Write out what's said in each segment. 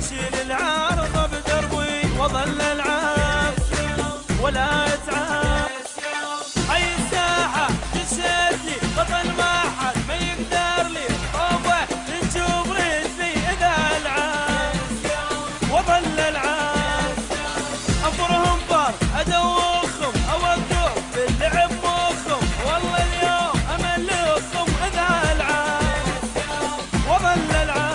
اشيل العارضه بدربي واظل العاب ولا اتعب. هاي الساحه تشهدني بطل ما حد ما يقدر لي طوبه تنشوف رجلي اذا العاب واظل العاب. انظرهم بار ادوخهم اوقف باللعب مخهم والله اليوم املخهم اذا العاب واظل العاب.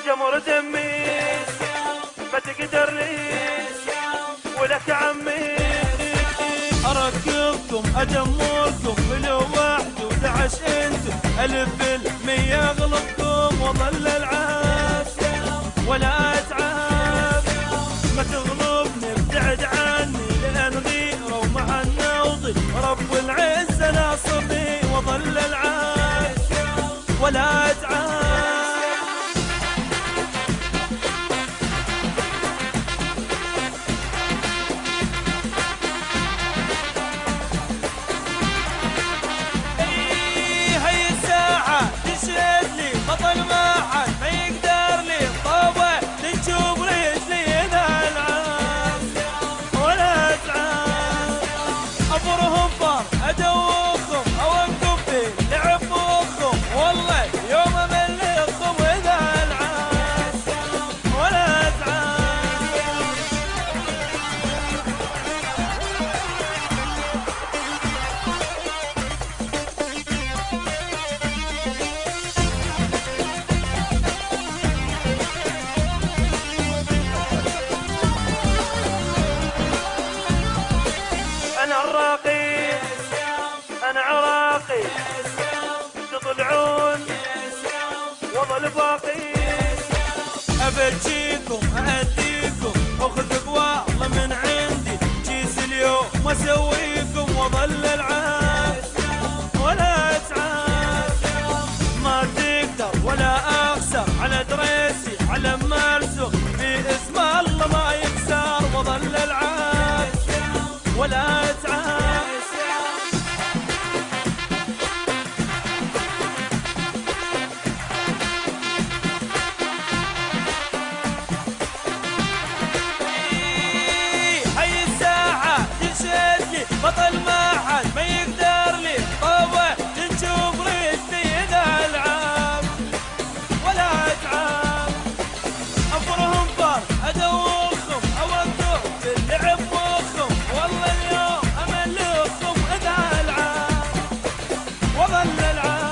جمر دمي ما تقدر ليش ولك عمي اركبكم ادمركم ولو واحد ودعش انتم 1000% اغلبكم واظل العاب ولا اتعب. ما تغلبني ابتعد عني لان غيره ومع النوضي رب العزه ناصرني واظل العاب ولا اتعب. بطل ما حد ما يقدر لي طوبه تنشوف رجلي اذا العاب ولا اتعب. ابرهم بار ادوخهم اوقف باللعب مخهم والله يوم املخهم اذا العاب ولا اتعب. أنا عراقي تطلعون وظل باقي أبجيكم أهديكم أخذ والله من عندي جيس اليوم وأسويكم وظل العاب ولا أتعب. ما تقدر ولا أخسر على دريسي على مرسوخ في اسم الله ما يكسر وظل العاب ولا أتعب. بطل ما حد ما يقدر لي طوبه تنشوف رجلي اذا العاب ولا اتعب. انظرهم بار ادوخهم اوقف باللعب مخهم والله اليوم املخهم اذا العاب وظل العاب.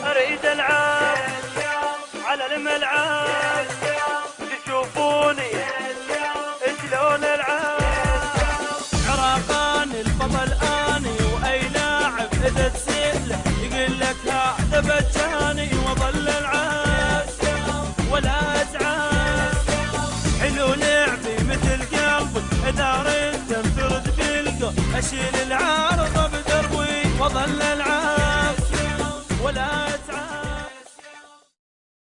اريد العاب على الملعب تشوفوني شلون العاب. عراقاني البطل اني واي لاعب اذا تسأله يقول لك هذا بجاني